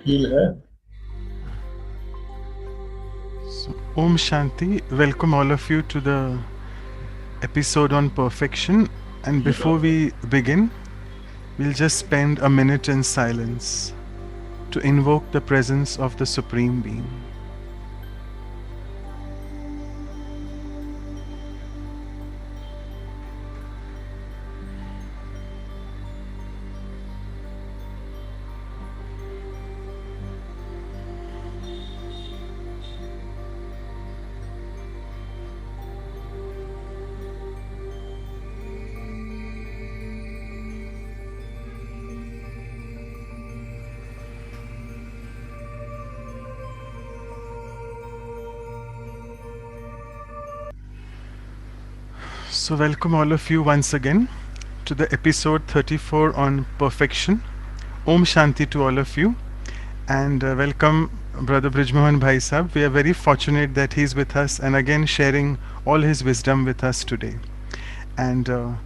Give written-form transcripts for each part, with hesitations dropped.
So, Om Shanti, welcome all of you to the episode on perfection. And before we begin, we'll just spend a minute in silence to invoke the presence of the Supreme Being. So, welcome all of you once again to the episode 34 on perfection. Om Shanti to all of you, and welcome Brother Brij Mohan Bhai Sahab. We are very fortunate that he's with us and again sharing all his wisdom with us today. And a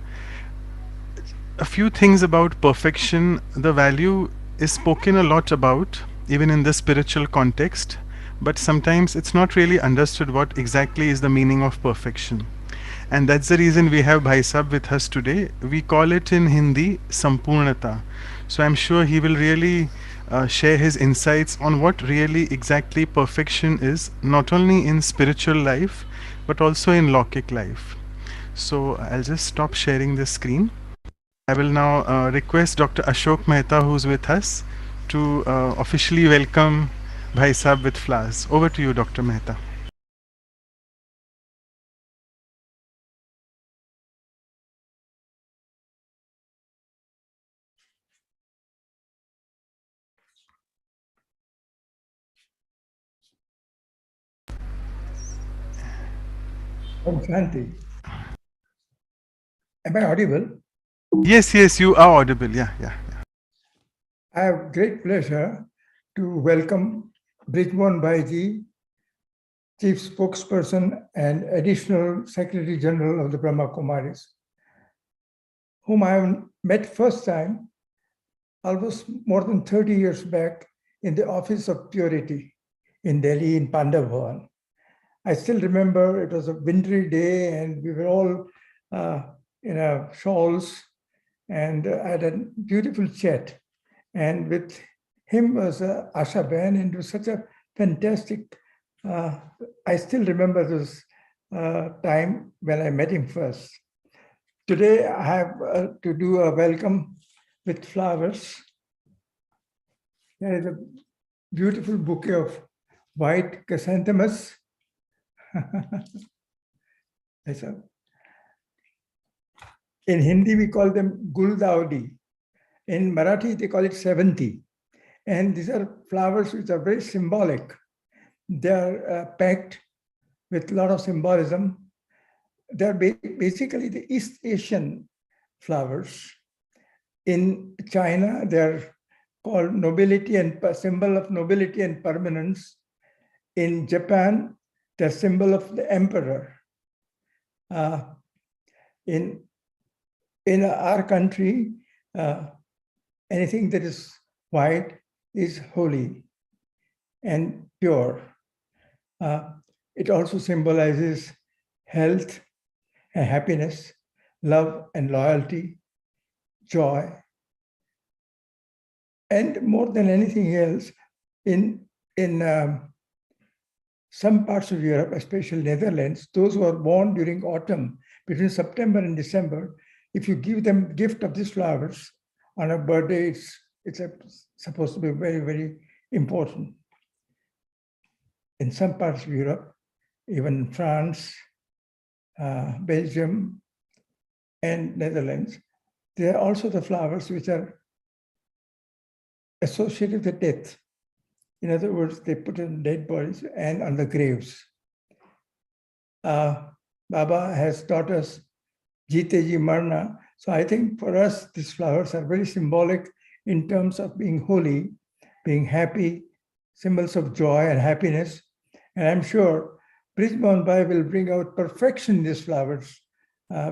few things about perfection. The value is spoken a lot about, even in the spiritual context, but sometimes it's not really understood what exactly is the meaning of perfection. And that's the reason we have Bhai Sahab with us today. We call it in Hindi Sampurnata. So I'm sure he will really share his insights on what really exactly perfection is, not only in spiritual life, but also in Lokik life. So I'll just stop sharing the screen. I will now request Dr. Ashok Mehta, who's with us, to officially welcome Bhai Sahab with flowers. Over to you, Dr. Mehta. Om Shanti. Am I audible? Yes, you are audible. Yeah. I have great pleasure to welcome Brij Mohan Bhaiji, Chief Spokesperson and Additional Secretary General of the Brahma Kumaris, whom I have met first time almost more than 30 years back in the Office of Purity in Delhi in Pandav Bhavan. I still remember it was a wintry day and we were all in our shawls and had a beautiful chat. And with him was Asha Ben, and it was such a fantastic. I still remember this time when I met him first. Today I have to do a welcome with flowers. There is a beautiful bouquet of white chrysanthemums. In Hindi, we call them Guldaudi. In Marathi, they call it Sevanti. And these are flowers which are very symbolic. They are packed with a lot of symbolism. They're basically the East Asian flowers. In China, they're called nobility and symbol of nobility and permanence. In Japan, they're symbol of the emperor. In our country, anything that is white is holy and pure. It also symbolizes health and happiness, love and loyalty, joy. And more than anything else, in some parts of Europe, especially Netherlands, those who are born during autumn, between September and December, if you give them gift of these flowers on a birthday, it's supposed to be very, very important. In some parts of Europe, even France, Belgium, and Netherlands, there are also the flowers which are associated with death. In other words, they put in dead bodies and on the graves. Baba has taught us Jite Ji Marna. So I think for us, these flowers are very symbolic in terms of being holy, being happy, symbols of joy and happiness. And I'm sure Brij Mohan Bhai will bring out perfection in these flowers,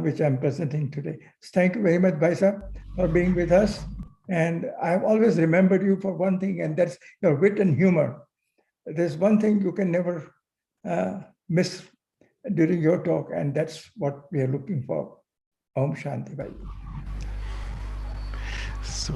which I'm presenting today. So thank you very much, Bhai Sahab, for being with us. And I've always remembered you for one thing, and that's your wit and humor. There's one thing you can never miss during your talk, and that's what we are looking for. Om Shanti Bhai. So,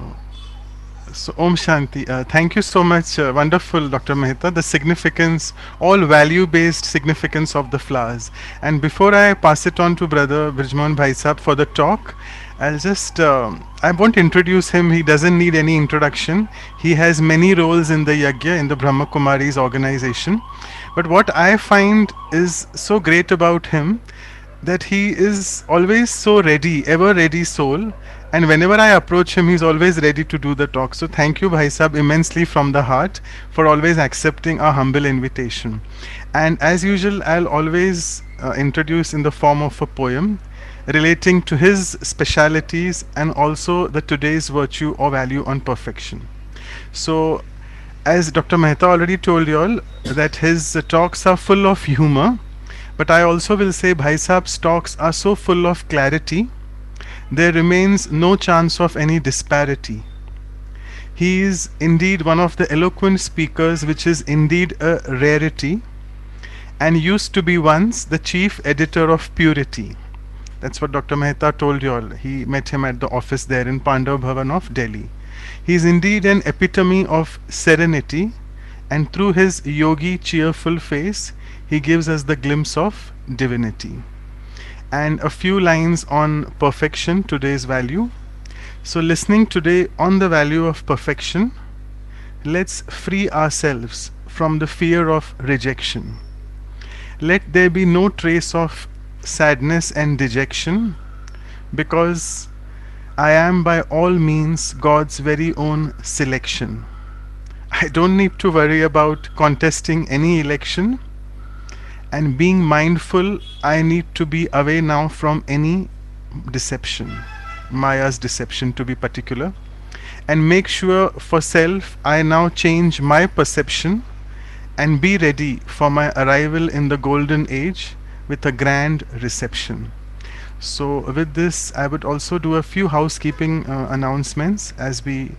so Om Shanti. Thank you so much. Wonderful, Dr. Mehta. The significance, all value-based significance of the flowers. And before I pass it on to Brother Brijmohan Bhai Sahab for the talk, I'll just, I won't introduce him. He doesn't need any introduction. He has many roles in the Yagya, in the Brahma Kumaris organization. But what I find is so great about him, that he is always so ready, ever ready soul. And whenever I approach him, he's always ready to do the talk. So thank you, Bhai Sahab, immensely from the heart for always accepting our humble invitation. And as usual, I'll always introduce in the form of a poem relating to his specialities and also the today's virtue or value on perfection. So, as Dr. Mehta already told you all, that his talks are full of humor, but I also will say Bhai Sahab's talks are so full of clarity, there remains no chance of any disparity. He is indeed one of the eloquent speakers, which is indeed a rarity, and used to be once the chief editor of Purity. That's what Dr. Mehta told you all. He met him at the office there in Pandav Bhavan of Delhi. He is indeed an epitome of serenity, and through his yogi cheerful face, he gives us the glimpse of divinity. And a few lines on perfection, today's value. So, listening today on the value of perfection, let's free ourselves from the fear of rejection. Let there be no trace of sadness and dejection, because I am by all means God's very own selection. I don't need to worry about contesting any election, and being mindful, I need to be away now from any deception, Maya's deception to be particular, and make sure for self I now change my perception and be ready for my arrival in the golden age with a grand reception. So with this, I would also do a few housekeeping announcements, as we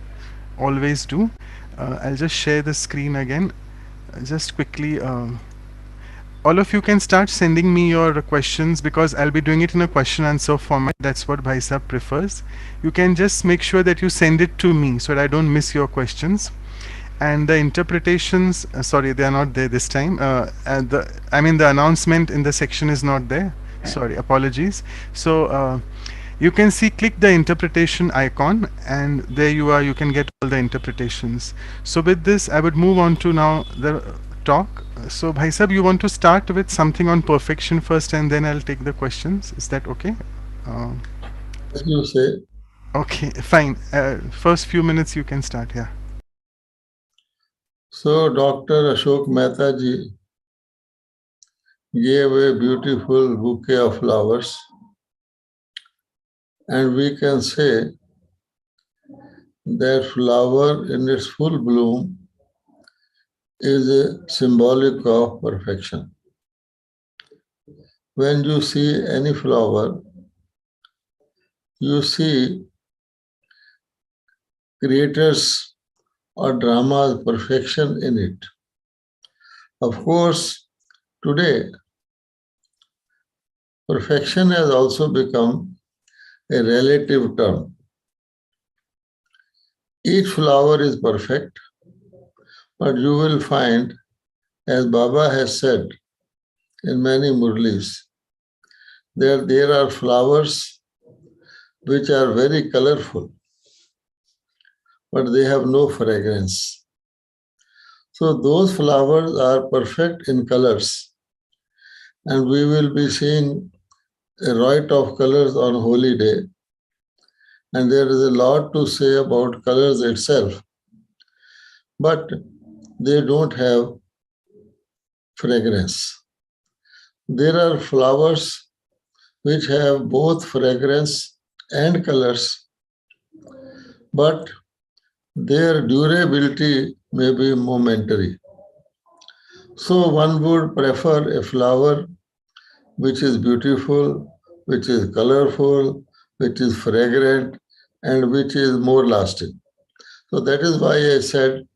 always do. I'll just share the screen again. Just quickly, all of you can start sending me your questions, because I'll be doing it in a question answer format. That's what Bhai Sahab prefers. You can just make sure that you send it to me so that I don't miss your questions. And the interpretations, sorry, they are not there this time. The announcement in the section is not there. Sorry, apologies. So you can see, click the interpretation icon, and there you are, you can get all the interpretations. So with this, I would move on to now the talk. So Bhai Sahab, you want to start with something on perfection first, and then I'll take the questions. Is that okay? As you say. Okay, fine. First few minutes you can start, yeah. So Dr. Ashok Mehta ji gave a beautiful bouquet of flowers, and we can say that flower in its full bloom is a symbolic of perfection. When you see any flower, you see creators or drama's perfection in it. Of course, today, perfection has also become a relative term. Each flower is perfect, but you will find, as Baba has said in many murlis, that there are flowers which are very colorful, but they have no fragrance. So those flowers are perfect in colors, and we will be seeing a riot of colors on Holy Day. And there is a lot to say about colors itself, but they don't have fragrance. There are flowers which have both fragrance and colors, but their durability may be momentary. So one would prefer a flower which is beautiful, which is colorful, which is fragrant, and which is more lasting. So that is why I said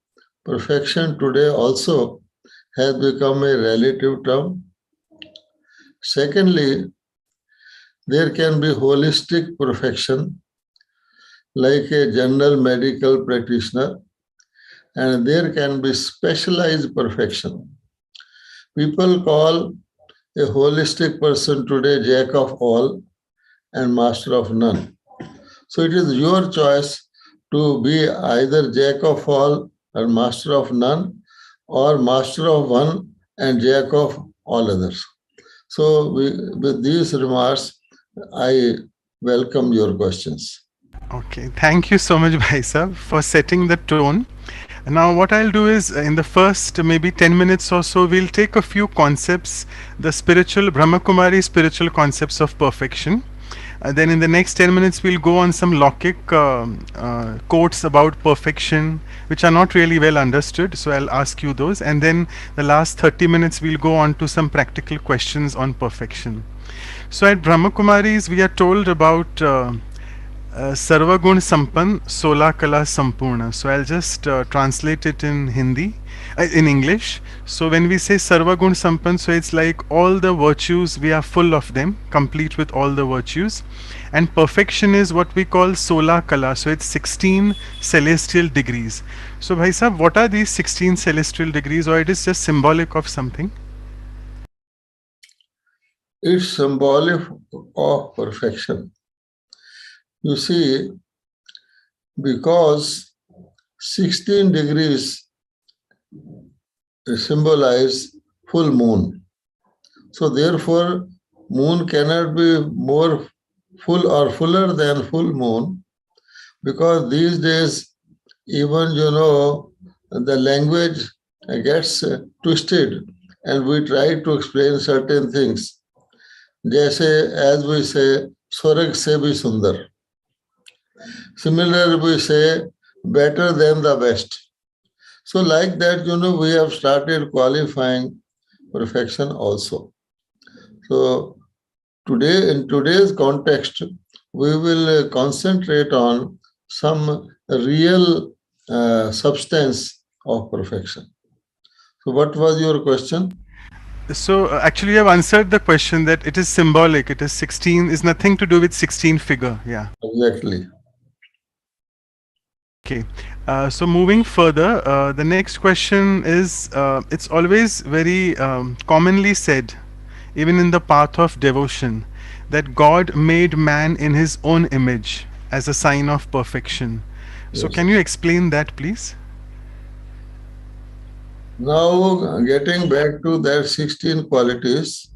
perfection today also has become a relative term. Secondly, there can be holistic perfection, like a general medical practitioner, and there can be specialized perfection. People call a holistic person today jack of all and master of none. So it is your choice to be either jack of all or master of none, or master of one and jack of all others. So with these remarks, I welcome your questions. Okay, thank you so much, Bhai Sahib, for setting the tone. Now, what I'll do is in the first maybe 10 minutes or so, we'll take a few concepts, the spiritual, Brahma Kumari spiritual concepts of perfection. Then in the next 10 minutes, we'll go on some Lokik quotes about perfection, which are not really well understood. So I'll ask you those. And then the last 30 minutes, we'll go on to some practical questions on perfection. So at Brahma Kumaris, we are told about Sarvagun Sampan Sola Kala Sampurna. So I'll just translate it in Hindi, in English. So when we say Sarvagun Sampan, so it's like all the virtues, we are full of them, complete with all the virtues. And perfection is what we call Sola Kala. So it's 16 celestial degrees. So Bhai Sahab, what are these 16 celestial degrees, or it is just symbolic of something? It's symbolic of perfection. You see, because 16 degrees symbolize full moon. So therefore, moon cannot be more full or fuller than full moon, because these days, even the language gets twisted, and we try to explain certain things. Jaise, as we say, Swarag se bhi sundar. Similarly, we say better than the best. So like that, we have started qualifying perfection also. So today, in today's context, we will concentrate on some real substance of perfection. So what was your question? So actually, you have answered the question that it is symbolic. It is 16, is nothing to do with 16 figure. Yeah. Exactly. Okay. So moving further, the next question is, it's always very commonly said, even in the path of devotion, that God made man in his own image as a sign of perfection. So Yes. can you explain that, please? Now, getting back to that 16 qualities,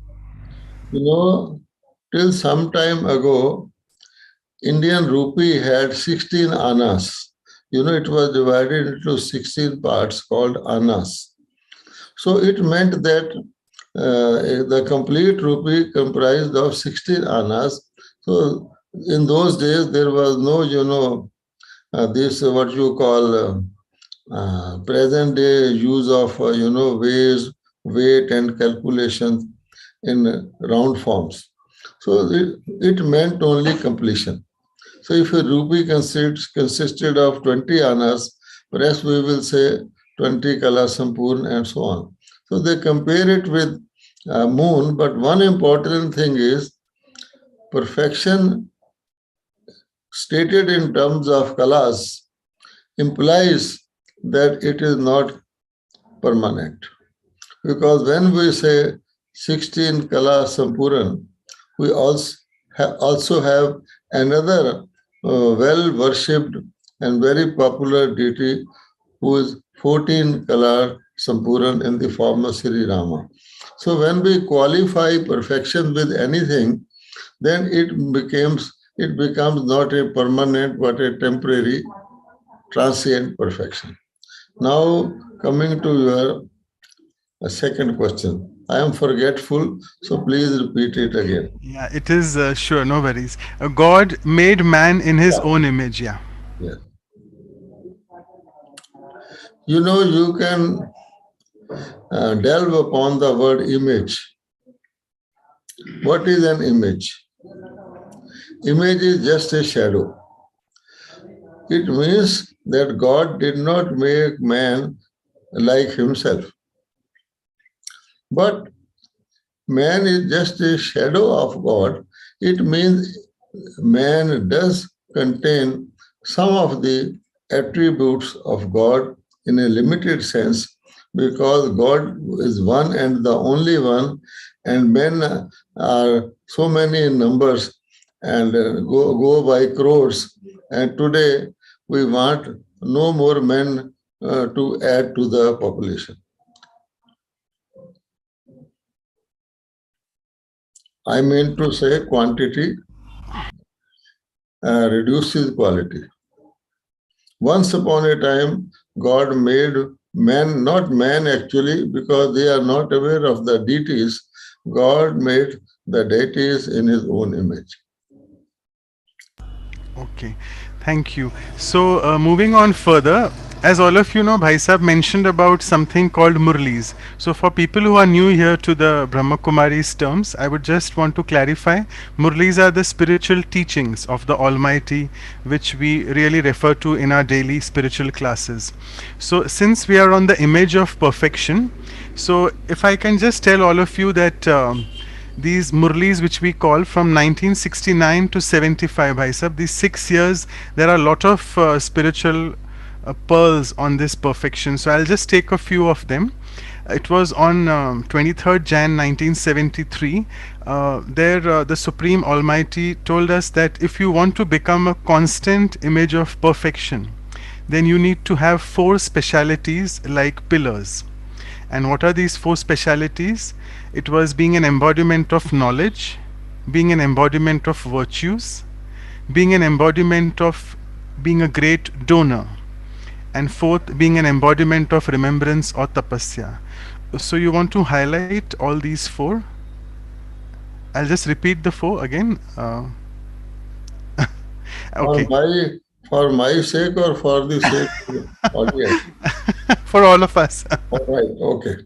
till some time ago, Indian rupee had 16 annas. It was divided into 16 parts called annas. So it meant that the complete rupee comprised of 16 annas. So in those days, there was no, this what you call present day use of, weight and calculations in round forms. So it meant only completion. So if a rupee consisted of 20 annas, perhaps we will say 20 kala sampurn and so on. So they compare it with moon, but one important thing is perfection stated in terms of kalas implies that it is not permanent. Because when we say 16 kala sampuran, we also have another well worshipped and very popular deity who is 14 Kalar Sampuran in the form of Sri Rama. So when we qualify perfection with anything, then it becomes not a permanent but a temporary transient perfection. Now coming to your second question. I am forgetful, so please repeat it again. Yeah, it is sure, no worries. God made man in his Yeah. own image. Yeah. Yes. You can delve upon the word image. What is an image? Image is just a shadow. It means that God did not make man like himself, but man is just a shadow of God. It means man does contain some of the attributes of God in a limited sense because God is one and the only one, and men are so many in numbers and go by crores. And today we want no more men to add to the population. I mean to say quantity reduces quality. Once upon a time, God made man, not man actually, because they are not aware of the deities. God made the deities in his own image. Okay, thank you. So, moving on further, as all of you know, Bhai Sahib mentioned about something called Murlis. So, for people who are new here to the Brahma Kumaris terms, I would just want to clarify Murlis are the spiritual teachings of the Almighty, which we really refer to in our daily spiritual classes. So, since we are on the image of perfection, so if I can just tell all of you that. These Murlis which we call from 1969 to 75, Bhai Sahib, these 6 years, there are a lot of spiritual pearls on this perfection. So I'll just take a few of them. It was on 23rd Jan 1973. There, the Supreme Almighty told us that if you want to become a constant image of perfection, then you need to have 4 specialities like pillars. And what are these 4 specialities? It was being an embodiment of knowledge, being an embodiment of virtues, being an embodiment of being a great donor, and fourth, being an embodiment of remembrance or tapasya. So you want to highlight all these 4? I'll just repeat the 4 again. For Okay. my sake or for the sake of the audience? For all of us. All right, okay.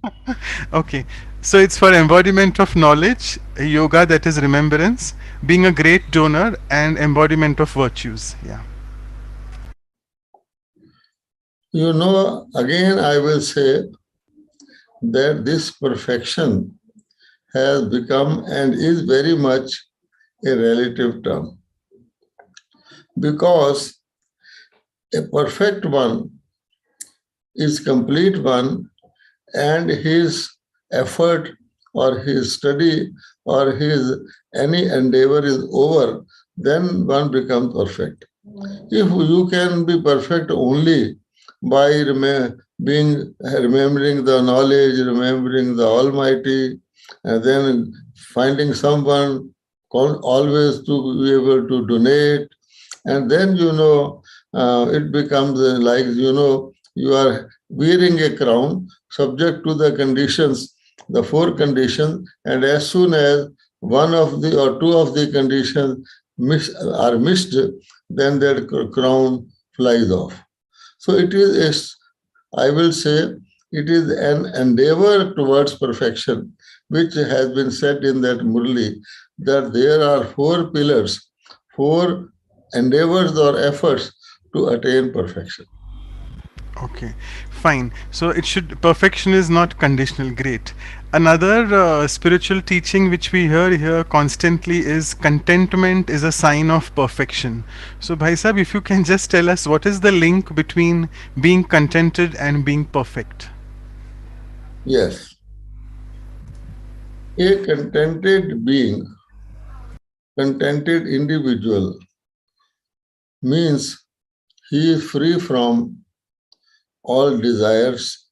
Okay. So it's for embodiment of knowledge, yoga, that is remembrance, being a great donor, and embodiment of virtues. Yeah. You know, again, I will say that this perfection has become and is very much a relative term because a perfect one is complete one and his effort or his study or his any endeavor is over, then one becomes perfect. If you can be perfect only by remembering the knowledge, remembering the Almighty, and then finding someone always to be able to donate, and then it becomes like you are wearing a crown subject to the conditions, the 4 conditions, and as soon as one of the or two of the conditions are missed, then that crown flies off. So it is, I will say, it is an endeavor towards perfection, which has been said in that Murli, that there are 4 pillars, 4 endeavors or efforts to attain perfection. Okay, fine. So it should, perfection is not conditional. Great. Another spiritual teaching which we hear here constantly is contentment is a sign of perfection. So Bhai Sahib, if you can just tell us what is the link between being contented and being perfect? Yes, a contented being, contented individual means he is free from all desires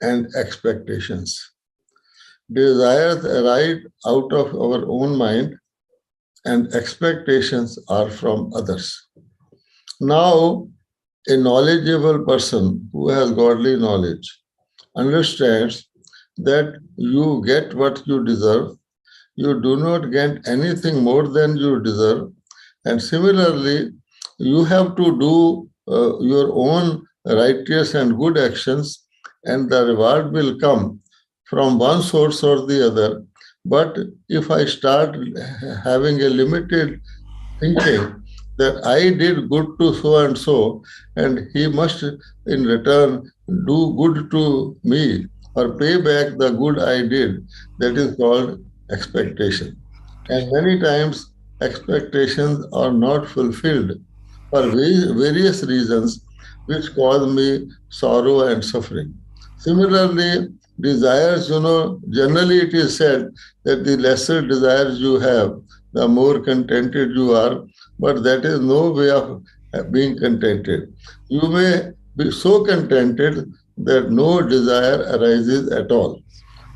and expectations. Desires arise out of our own mind, and expectations are from others. Now, a knowledgeable person who has godly knowledge understands that you get what you deserve, you do not get anything more than you deserve, and similarly, you have to do your own righteous and good actions, and the reward will come from one source or the other. But if I start having a limited thinking, that I did good to so and he must in return do good to me or pay back the good I did. That is called expectation. And many times expectations are not fulfilled for various reasons which cause me sorrow and suffering. Similarly, desires, generally it is said that the lesser desires you have, the more contented you are, but that is no way of being contented. You may be so contented that no desire arises at all.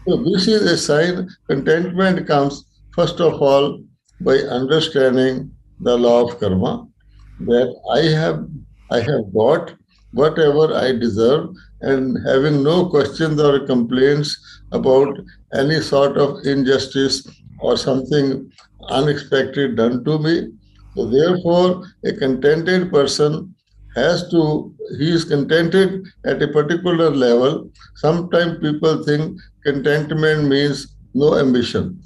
So this is a sign contentment comes first of all by understanding the law of karma that I have got whatever I deserve and having no questions or complaints about any sort of injustice or something unexpected done to me. So therefore a contented person he is contented at a particular level. Sometimes people think contentment means no ambition,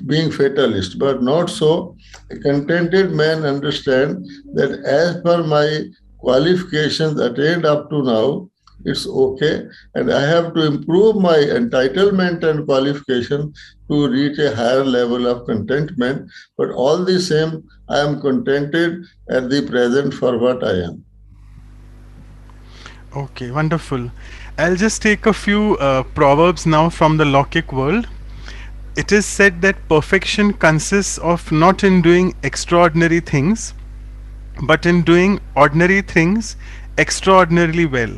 being fatalist, but not so. A contented man understands that as per my qualifications attained up to now, it's okay, and I have to improve my entitlement and qualification to reach a higher level of contentment. But all the same, I am contented at the present for what I am. Okay, wonderful. I'll just take a few proverbs now from the Lokic world. It is said that perfection consists of not in doing extraordinary things, but in doing ordinary things extraordinarily well.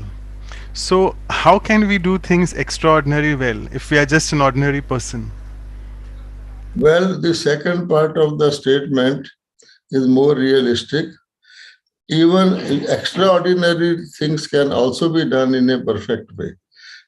So, how can we do things extraordinarily well if we are just an ordinary person? Well, the second part of the statement is more realistic. Even extraordinary things can also be done in a perfect way.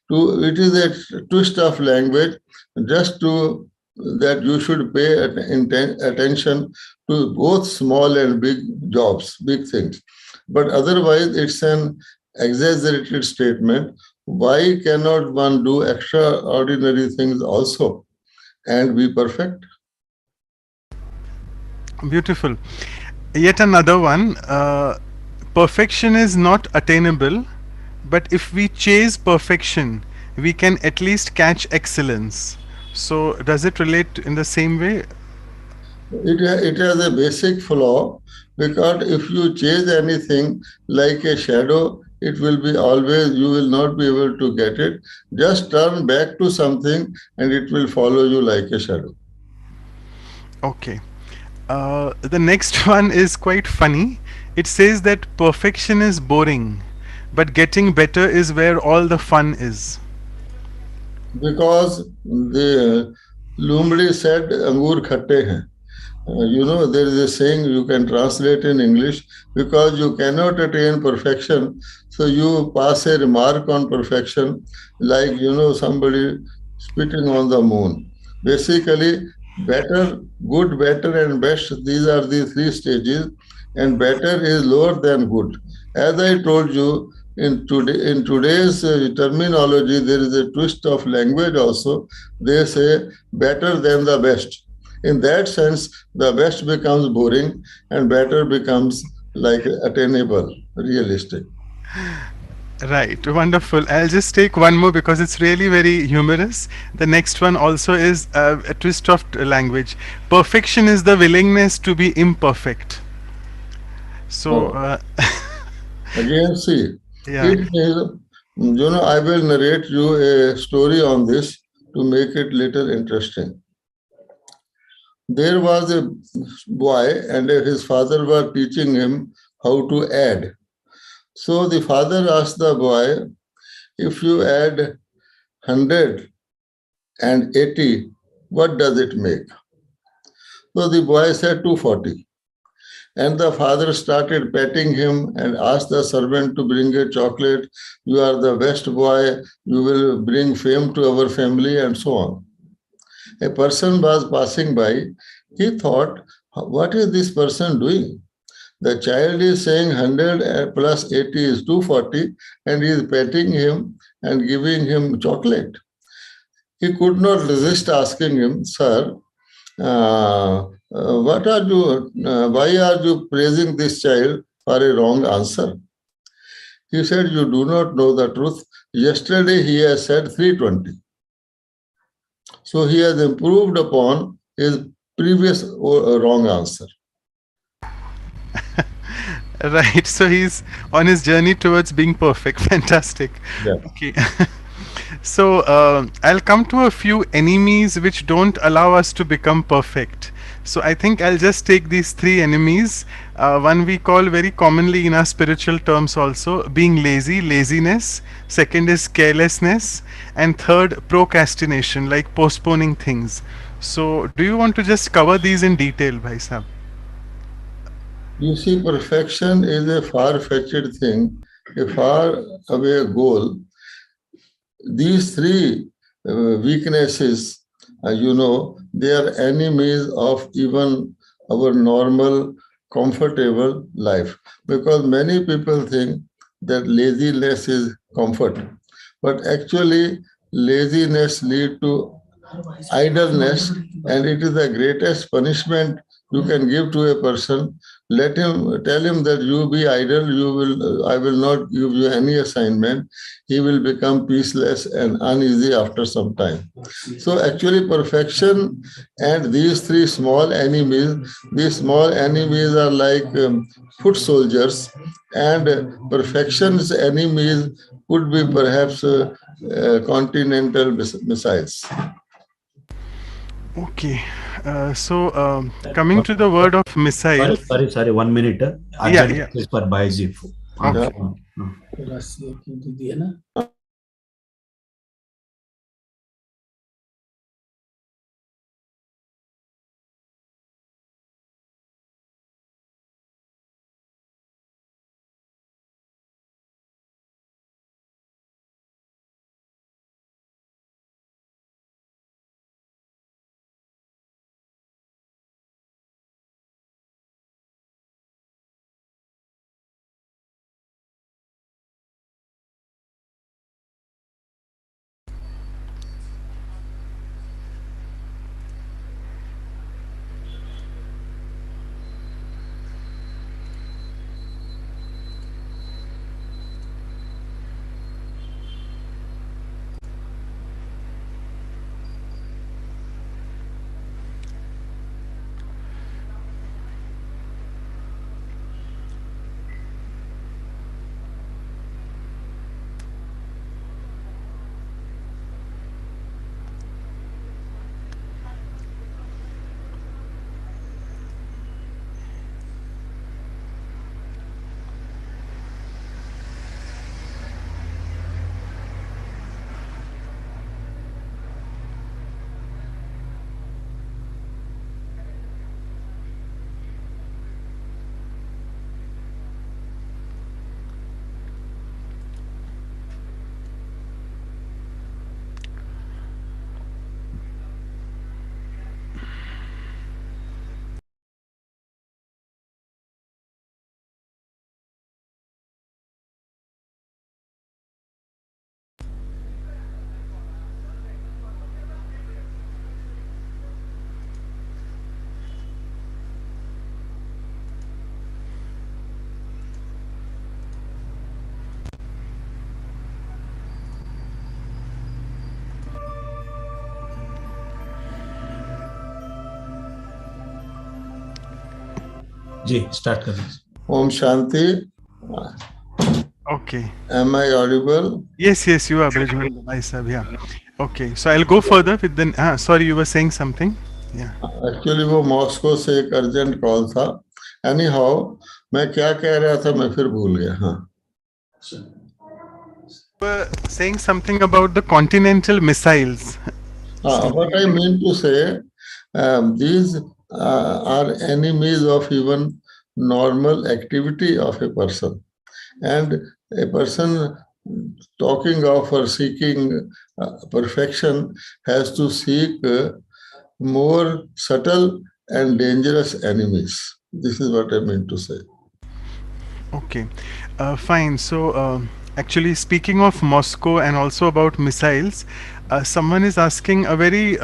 It is a twist of language just to that you should pay attention to both small and big jobs, big things. But otherwise, it's an exaggerated statement. Why cannot one do extraordinary things also and be perfect? Beautiful. Yet another one. Perfection is not attainable, but if we chase perfection, we can at least catch excellence. So, does it relate in the same way? It has a basic flaw because if you chase anything like a shadow, it will be always, you will not be able to get it. Just turn back to something and it will follow you like a shadow. Okay. The next one is quite funny. It says that perfection is boring, but getting better is where all the fun is. Because the Lumri said, Angur khatte hain. There is a saying you can translate in English because you cannot attain perfection. So you pass a remark on perfection like, somebody spitting on the moon. Basically, better, good, better, and best, these are the three stages, and better is lower than good. As I told you, in today's terminology, there is a twist of language also. They say better than the best. In that sense, the best becomes boring and better becomes like attainable, realistic. Right, wonderful. I'll just take one more because it's really very humorous. The next one also is a twist of language. Perfection is the willingness to be imperfect. So, Oh, again, see, yeah, it is, I will narrate you a story on this to make it little interesting. There was a boy and his father were teaching him how to add. So the father asked the boy, if you add 180, what does it make? So the boy said 240. And the father started petting him and asked the servant to bring a chocolate. You are the best boy. You will bring fame to our family and so on. A person was passing by. He thought, what is this person doing? The child is saying 100 plus 80 is 240 and he is petting him and giving him chocolate. He could not resist asking him, sir, why are you praising this child for a wrong answer? He said, you do not know the truth. Yesterday he has said 320. So he has improved upon his previous wrong answer. Right. So he's on his journey towards being perfect. Fantastic. Yeah. Okay. So I'll come to a few enemies which don't allow us to become perfect. So I think I'll just take these three enemies. One we call very commonly in our spiritual terms also being lazy, laziness. Second is carelessness, and third procrastination, like postponing things. So do you want to just cover these in detail, Bhai Sahab? You see, perfection is a far-fetched thing, a far away goal. These three weaknesses, they are enemies of even our normal, comfortable life. Because many people think that laziness is comfort, but actually, laziness leads to idleness, and it is the greatest punishment you can give to a person. Let him tell him that you be idle, I will not give you any assignment. He will become peaceless and uneasy after some time. So actually perfection and these three small enemies, these small enemies are like foot soldiers, and perfection's enemies could be perhaps continental missiles. Okay. So coming to the word of Sorry, missiles. sorry, sorry. 1 minute. Yeah, Urgent yeah. message for Baiji. Okay. Ji start कर दीजिए. Om Shanti. Okay. Am I audible? Yes, yes, you are Brijman Bhai Sahab. Yeah. Okay. So I'll go further with the. Sorry, you were saying something. Yeah. Actually वो Moscow से एक urgent call था. Any how मैं क्या कह रहा था मैं फिर भूल गया. हाँ, You were saying something about the continental missiles. what I mean to say, these are enemies of even normal activity of a person, and a person talking of or seeking perfection has to seek more subtle and dangerous enemies. This is what I mean to say. Okay. Fine. So Actually, speaking of Moscow and also about missiles, someone is asking a very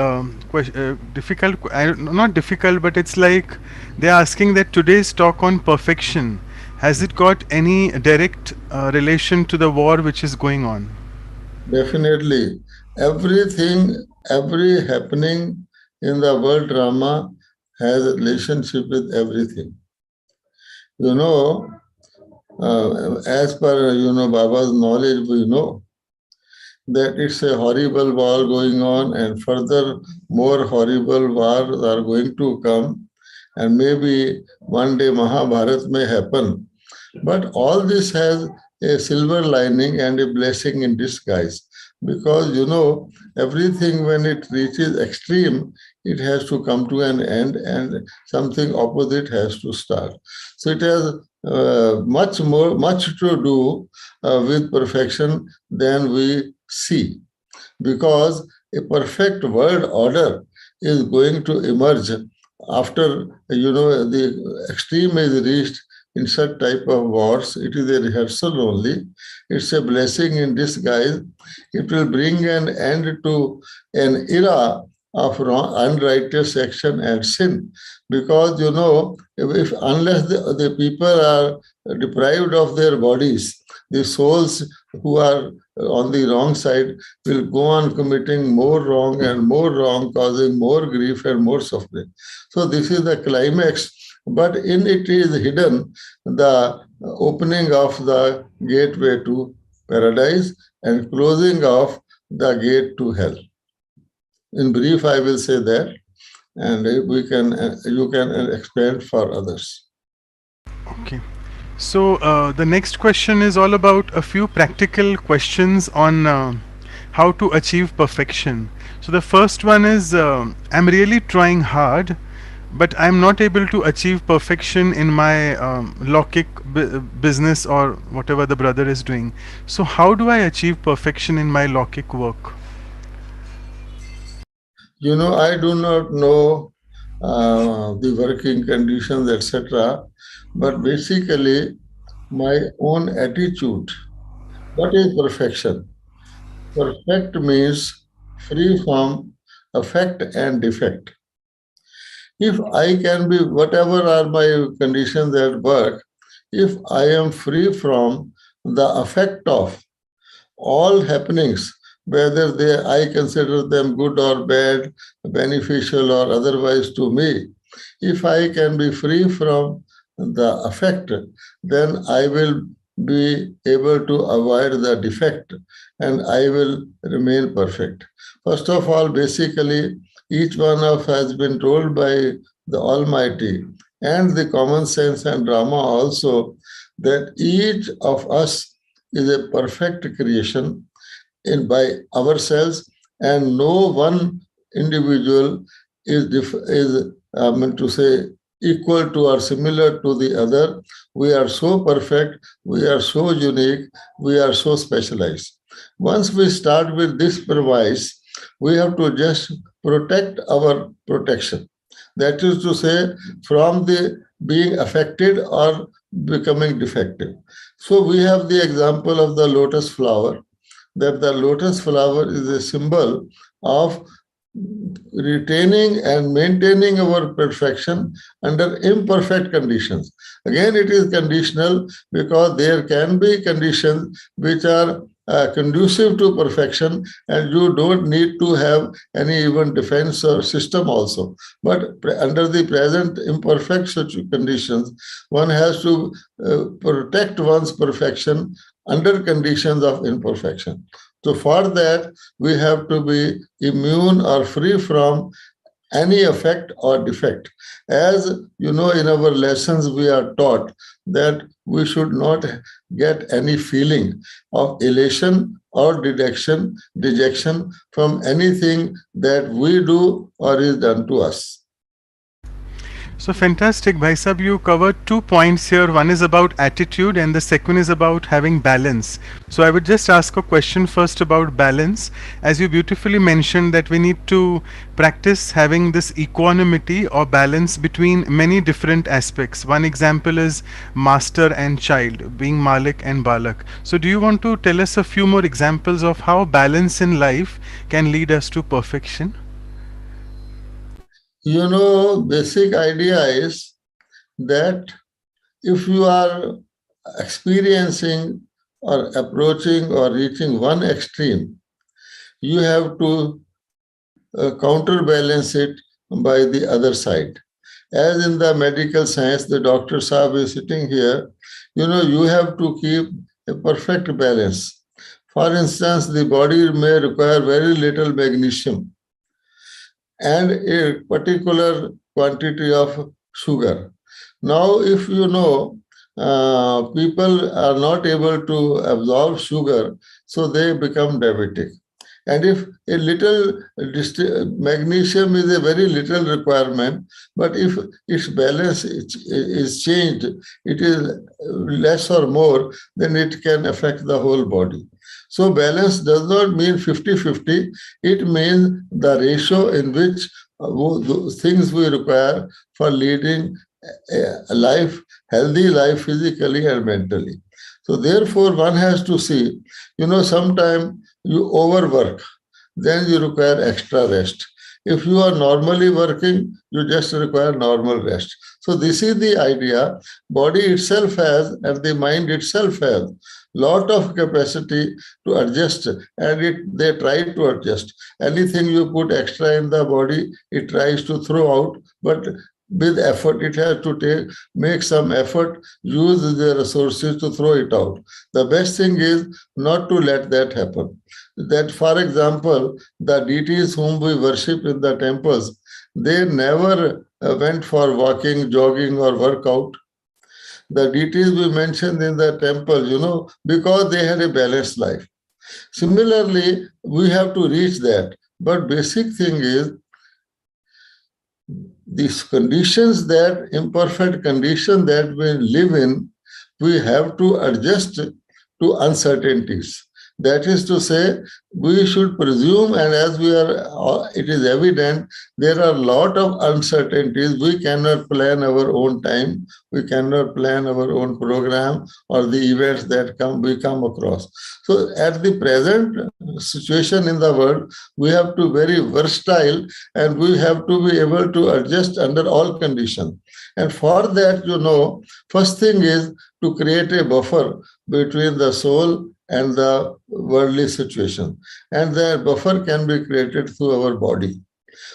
difficult, not difficult, but it's like they're asking that today's talk on perfection, has it got any direct relation to the war which is going on? Definitely. Everything, every happening in the world drama has a relationship with everything. You know, as per Baba's knowledge, we know that it's a horrible war going on, and further more horrible wars are going to come, and maybe one day Mahabharat may happen. But all this has a silver lining and a blessing in disguise. Because everything when it reaches extreme, it has to come to an end and something opposite has to start. So it has much to do with perfection than we see. Because a perfect world order is going to emerge after the extreme is reached in such type of wars. It is a rehearsal only. It's a blessing in disguise. It will bring an end to an era of unrighteous action and sin. Because if unless the people are deprived of their bodies, the souls who are on the wrong side will go on committing more wrong and more wrong, causing more grief and more suffering. So this is the climax, but in it is hidden the opening of the gateway to paradise and closing of the gate to hell. In brief, I will say that, and you can expand for others. Okay. So the next question is all about a few practical questions on how to achieve perfection. So the first one is I'm really trying hard, but I'm not able to achieve perfection in my Lokik business or whatever the brother is doing. So how do I achieve perfection in my Lokik work? I do not know the working conditions, etc. But basically, my own attitude. What is perfection? Perfect means free from effect and defect. If I can be, whatever are my conditions at work, if I am free from the effect of all happenings, whether I consider them good or bad, beneficial or otherwise to me, if I can be free from the effect, then I will be able to avoid the defect and I will remain perfect. First of all, basically, each one of us has been told by the Almighty and the common sense and drama also that each of us is a perfect creation in by ourselves, and no one individual is meant to say equal to or similar to the other. We are so perfect, we are so unique, we are so specialized. Once we start with this premise, we have to just protect our protection. That is to say, from the being affected or becoming defective. So we have the example of the lotus flower, that the lotus flower is a symbol of retaining and maintaining our perfection under imperfect conditions. Again, it is conditional because there can be conditions which are conducive to perfection, and you don't need to have any even defense or system also. But under the present imperfect such conditions, one has to protect one's perfection under conditions of imperfection. So for that, we have to be immune or free from any effect or defect. As you know, in our lessons, we are taught that we should not get any feeling of elation or dejection from anything that we do or is done to us. So fantastic, Bhai Sahab. You covered 2 points here. One is about attitude, and the second is about having balance. So I would just ask a question first about balance. As you beautifully mentioned, that we need to practice having this equanimity or balance between many different aspects. One example is master and child, being Malik and Balak. So do you want to tell us a few more examples of how balance in life can lead us to perfection? Basic idea is that if you are experiencing or approaching or reaching one extreme, you have to counterbalance it by the other side. As in the medical science, the doctor Saab is sitting here, you have to keep a perfect balance. For instance, the body may require very little magnesium and a particular quantity of sugar. Now, if people are not able to absorb sugar, so they become diabetic. And if a little magnesium is a very little requirement, but if its balance is changed, it is less or more, then it can affect the whole body. So balance does not mean 50-50. It means the ratio in which those things we require for leading a life, healthy life physically and mentally. So therefore, one has to see, sometimes you overwork, then you require extra rest. If you are normally working, you just require normal rest. So this is the idea. Body itself has, and the mind itself has, lot of capacity to adjust, and they try to adjust. Anything you put extra in the body, it tries to throw out, but with effort, it has to make some effort, use the resources to throw it out. The best thing is not to let that happen. That, for example, the deities whom we worship in the temples, they never went for walking, jogging, or workout. The deities we mentioned in the temple, because they had a balanced life. Similarly, we have to reach that. But basic thing is, these conditions, that imperfect condition that we live in, we have to adjust to uncertainties. That is to say, we should presume, and as it is evident, there are a lot of uncertainties. We cannot plan our own time. We cannot plan our own program or the events that we come across. So at the present situation in the world, we have to be very versatile, and we have to be able to adjust under all conditions. And for that, first thing is to create a buffer between the soul and the worldly situation. And that buffer can be created through our body.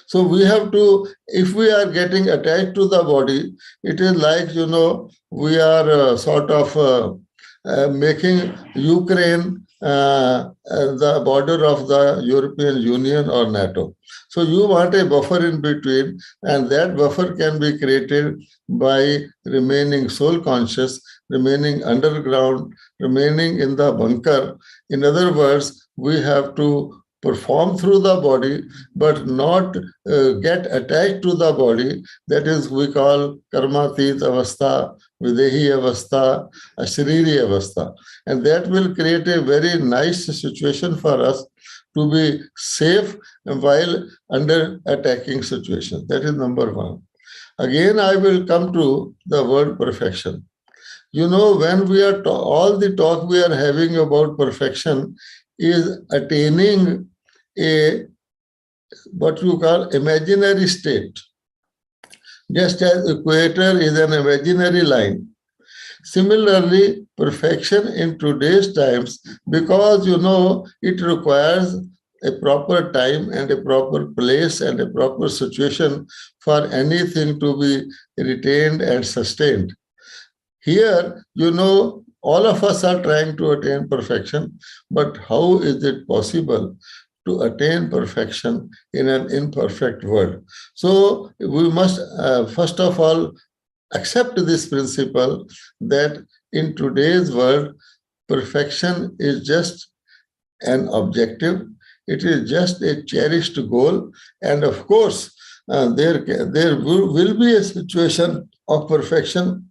So we have to, if we are getting attached to the body, it is like, we are making Ukraine the border of the European Union or NATO. So you want a buffer in between, and that buffer can be created by remaining soul conscious, remaining underground, remaining in the bunker. In other words, we have to perform through the body, but not get attached to the body. That is, we call Karmatite avastha, Videhi avastha, Ashriri avastha. And that will create a very nice situation for us to be safe while under attacking situation. That is number one. Again, I will come to the word perfection. When we are all the talk we are having about perfection is attaining a what you call imaginary state. Just as equator is an imaginary line, similarly, perfection in today's times, because it requires a proper time and a proper place and a proper situation for anything to be retained and sustained. Here, all of us are trying to attain perfection, but how is it possible to attain perfection in an imperfect world? So we must, first of all, accept this principle that in today's world, perfection is just an objective. It is just a cherished goal. And of course, there will be a situation of perfection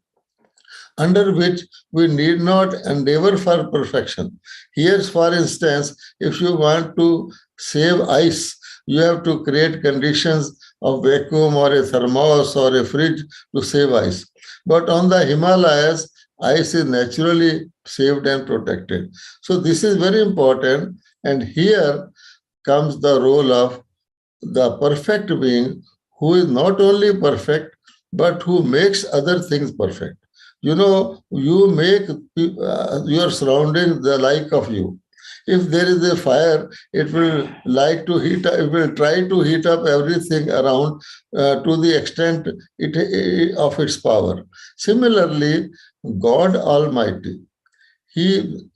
under which we need not endeavor for perfection. Here's, for instance, if you want to save ice, you have to create conditions of vacuum or a thermos or a fridge to save ice. But on the Himalayas, ice is naturally saved and protected. So this is very important. And here comes the role of the perfect being who is not only perfect, but who makes other things perfect. You know, you make your surroundings the like of you. If there is a fire, it will like to heat. It will try to heat up everything around to the extent of its power. Similarly, God Almighty,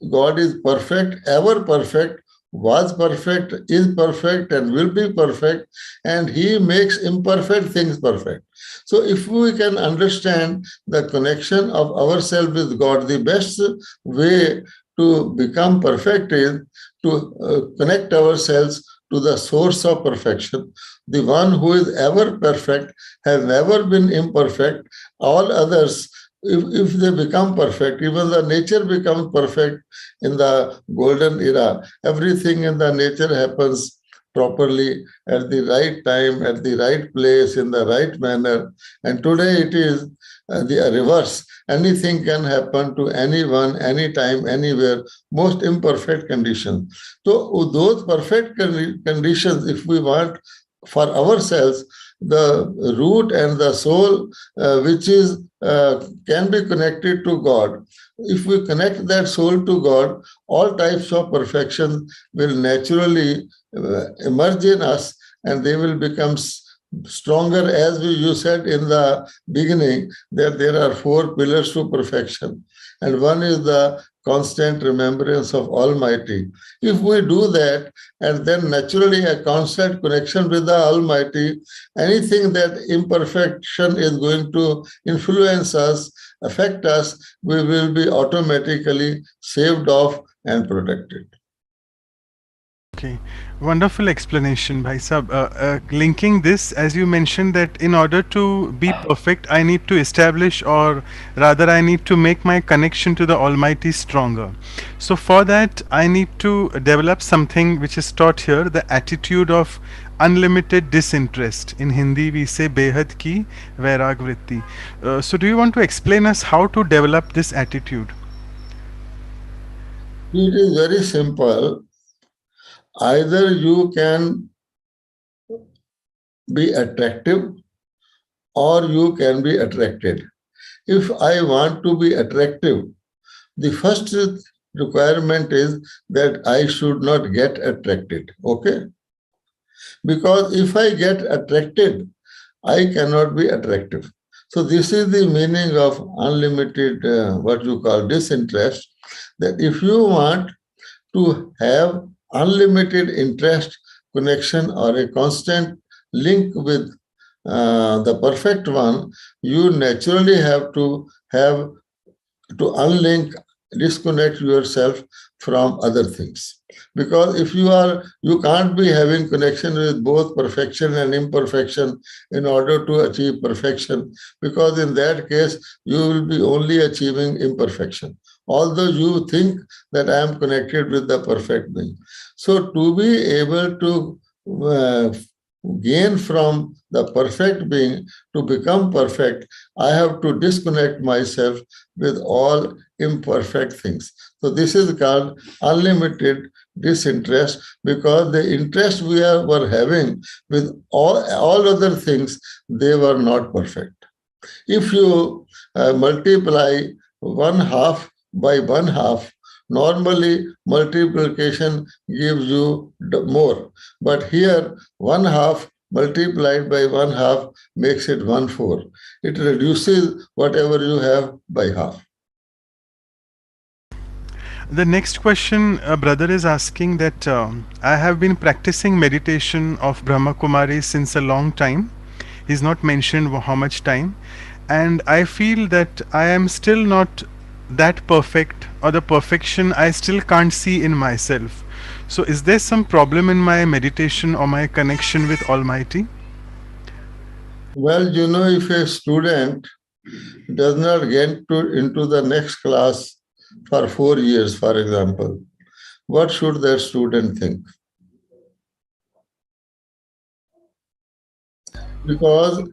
God is perfect, ever perfect, was perfect, is perfect, and will be perfect, and He makes imperfect things perfect. So, if we can understand the connection of ourselves with God, the best way to become perfect is to connect ourselves to the source of perfection. The one who is ever perfect has never been imperfect. All others, if they become perfect, even the nature becomes perfect in the golden era. Everything in the nature happens properly at the right time, at the right place, in the right manner. And today it is the reverse. Anything can happen to anyone, anytime, anywhere, most imperfect conditions. So, those perfect conditions, if we want for ourselves, the root and the soul, which is can be connected to God. If we connect that soul to God, all types of perfection will naturally emerge in us, and they will become stronger. As you said in the beginning, that there are four pillars to perfection, and one is the constant remembrance of Almighty. If we do that, and then naturally a constant connection with the Almighty, anything that imperfection is going to influence us, affect us, we will be automatically saved off and protected. Okay, wonderful explanation, Bhai Sahab. Linking this, as you mentioned, that in order to be perfect, I need to establish, or rather, I need to make my connection to the Almighty stronger. So, for that, I need to develop something which is taught here, the attitude of unlimited disinterest. In Hindi, we say Behad ki Vairag Vritti. So, do you want to explain us how to develop this attitude? It is very simple. Either you can be attractive or you can be attracted. If I want to be attractive, the first requirement is that I should not get attracted. Okay? Because if I get attracted, I cannot be attractive. So this is the meaning of unlimited, what you call disinterest, that if you want to have unlimited interest, connection, or a constant link with the perfect one, you naturally have to unlink, disconnect yourself from other things. Because if you can't be having connection with both perfection and imperfection in order to achieve perfection, because in that case you will be only achieving imperfection, although you think that I am connected with the perfect being. So to be able to gain from the perfect being to become perfect, I have to disconnect myself with all imperfect things. So this is called unlimited disinterest, because the interest we were having with all other things, they were not perfect. If you multiply 1/2 by 1/2, normally multiplication gives you more. But here, 1/2 multiplied by 1/2 makes it 1/4. It reduces whatever you have by half. The next question, brother is asking that I have been practicing meditation of Brahma Kumaris since a long time. He's not mentioned how much time, and I feel that I am still not that perfect, or the perfection I still can't see in myself. So is there some problem in my meditation or my connection with Almighty? Well, if a student does not get into the next class for 4 years, for example, what should that student think? Because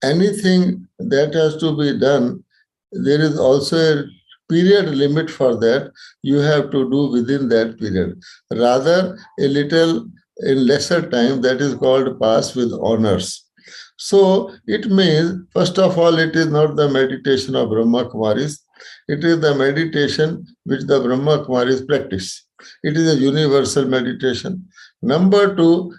anything that has to be done, there is also a period limit for that. You have to do within that period. Rather, a little in lesser time, that is called pass with honors. So it means, first of all, it is not the meditation of Brahma Kumaris. It is the meditation which the Brahma Kumaris practice. It is a universal meditation. Number two,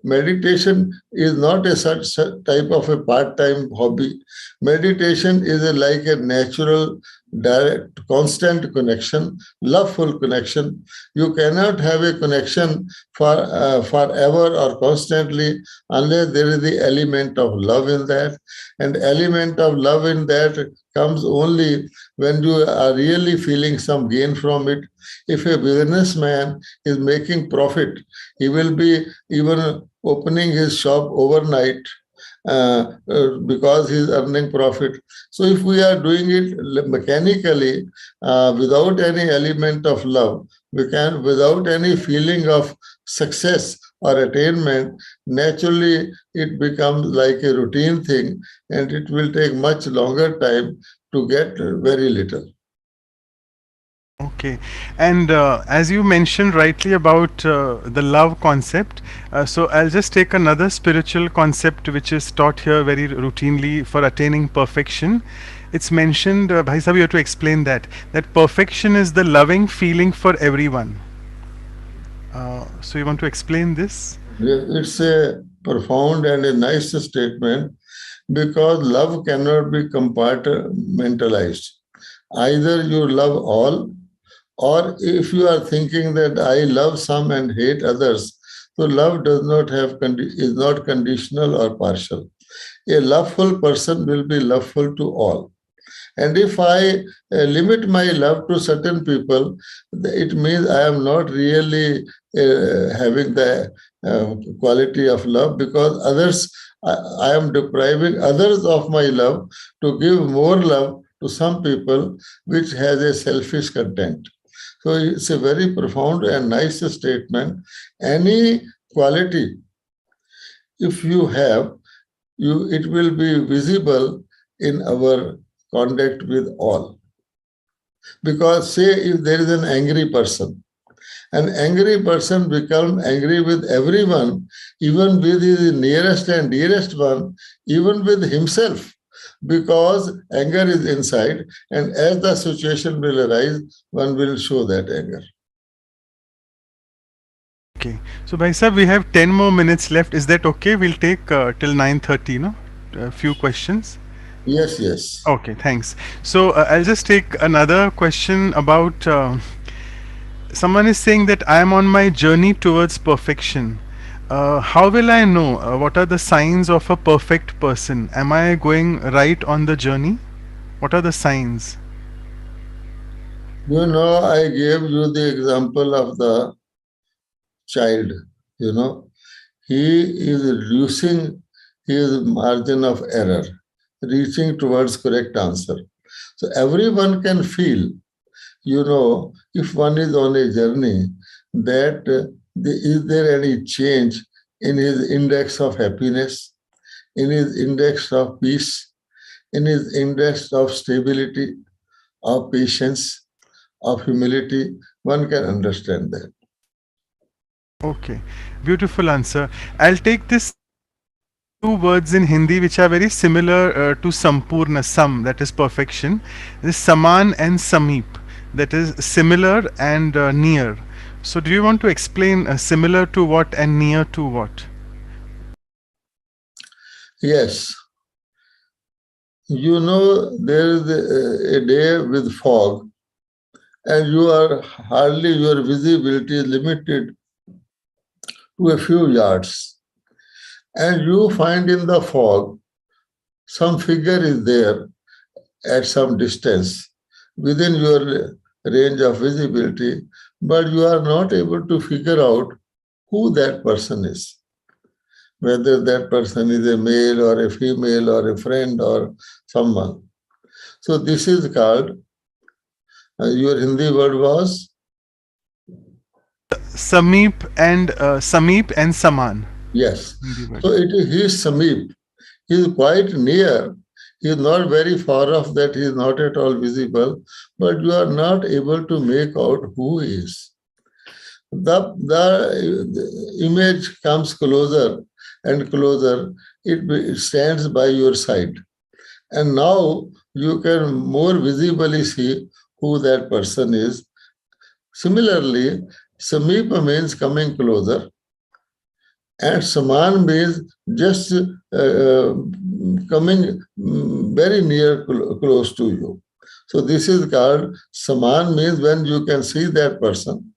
meditation is not a such type of a part-time hobby. Meditation is like a natural, direct, constant connection, loveful connection. You cannot have a connection forever or constantly unless there is the element of love in that. And element of love in that comes only when you are really feeling some gain from it. If a businessman is making profit, he will be even opening his shop overnight because he's earning profit. So if we are doing it mechanically, without any element of love, without any feeling of success or attainment, naturally it becomes like a routine thing, and it will take much longer time to get very little. Okay, and as you mentioned rightly about the love concept, so I'll just take another spiritual concept which is taught here very routinely for attaining perfection. It's mentioned, Bhai Sahib, you have to explain that perfection is the loving feeling for everyone. So you want to explain this? It's a profound and a nice statement because love cannot be compartmentalized. Either you love all, or if you are thinking that I love some and hate others, so love does not have is not conditional or partial. A loveful person will be loveful to all. And if I limit my love to certain people, it means I am not really having the quality of love, because I am depriving others of my love to give more love to some people, which has a selfish content. So it's a very profound and nice statement. Any quality, if you have, it will be visible in our conduct with all. Because say if there is an angry person becomes angry with everyone, even with his nearest and dearest one, even with himself, because anger is inside, and as the situation will arise, one will show that anger. Okay, so Bhai Sahib, we have 10 more minutes left. Is that okay? We'll take till 9:30, no? A few questions. Yes, yes. Okay, thanks. So I'll just take another question about someone is saying that I am on my journey towards perfection. How will I know what are the signs of a perfect person? Am I going right on the journey? What are the signs? I gave you the example of the child. He is reducing his margin of error, reaching towards correct answer. So everyone can feel, if one is on a journey, that is there any change in his index of happiness, in his index of peace, in his index of stability, of patience, of humility. One can understand that. Okay, beautiful answer. I'll take this two words in Hindi which are very similar to Sampurna, Sam, that is perfection. This Saman and Sameep, that is similar and near. So, do you want to explain similar to what and near to what? Yes. There is a day with fog, and your visibility is limited to a few yards. And you find in the fog some figure is there at some distance within your range of visibility, but you are not able to figure out who that person is. whether that person is a male or a female or a friend or someone. So this is called, your Hindi word was? Sameep and Saman. Yes. Hindi word. So it is his Sameep. He is quite near. He is not very far off that he is not at all visible, but you are not able to make out who he is. The image comes closer and closer. It stands by your side. And now you can more visibly see who that person is. Similarly, Samipa means coming closer, and Saman means just coming very near, close to you. So this is called Saman, means when you can see that person.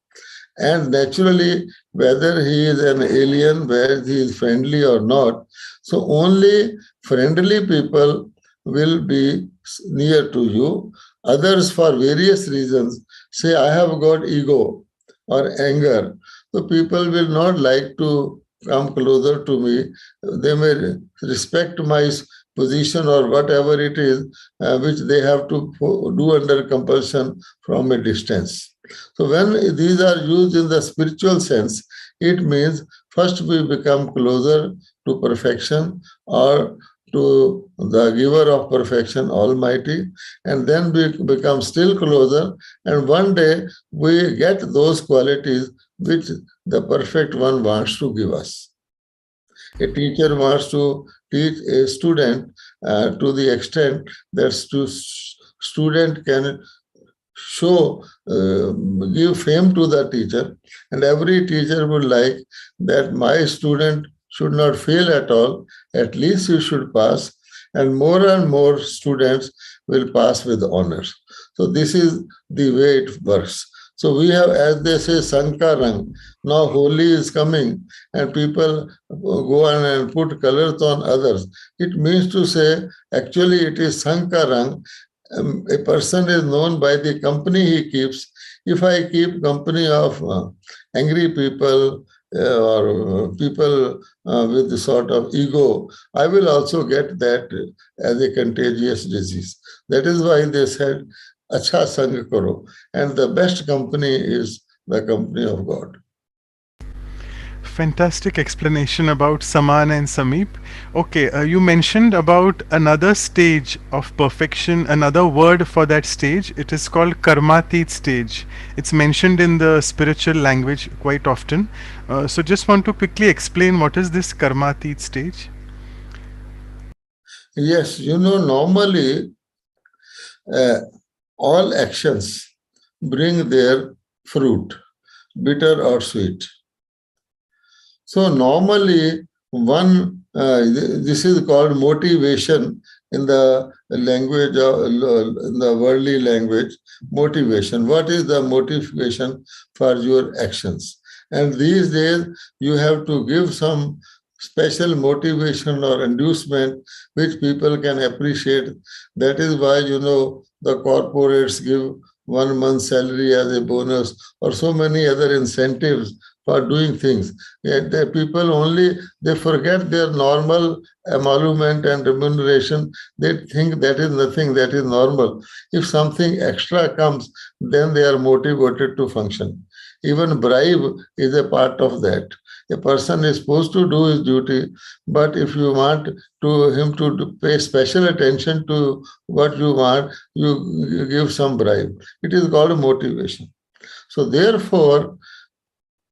And naturally, whether he is an alien, whether he is friendly or not, so only friendly people will be near to you. Others, for various reasons, say, I have got ego or anger. So people will not like to come closer to me. They may respect my position or whatever it is, which they have to do under compulsion from a distance. So when these are used in the spiritual sense, it means first we become closer to perfection or to the giver of perfection, Almighty, and then we become still closer, and one day we get those qualities which the perfect one wants to give us. A teacher wants to teach a student to the extent that student can show, give fame to the teacher, and every teacher would like that my student should not fail at all, at least he should pass, and more students will pass with honors. So this is the way it works. So we have, as they say, Sankarang. Now Holi is coming and people go on and put colors on others. It means to say, actually it is Sankarang. A person is known by the company he keeps. If I keep company of angry people or people with the sort of ego, I will also get that as a contagious disease. That is why they said, Acha Sang Karo. And the best company is the company of God. Fantastic explanation about Saman and Sameep. Okay, you mentioned about another stage of perfection, another word for that stage. It is called Karmatite Stage. It's mentioned in the spiritual language quite often. So just want to quickly explain what is this Karmatite Stage? Yes, normally all actions bring their fruit, bitter or sweet. So normally this is called motivation in the language of in the worldly language. Motivation. What is the motivation for your actions? And these days you have to give some special motivation or inducement which people can appreciate. That is why the corporates give 1 month's salary as a bonus or so many other incentives for doing things. The people they forget their normal emolument and remuneration. They think that is nothing, that is normal. If something extra comes, then they are motivated to function. Even bribe is a part of that. A person is supposed to do his duty, but if you want him to pay special attention to what you want, you give some bribe. It is called motivation. So therefore,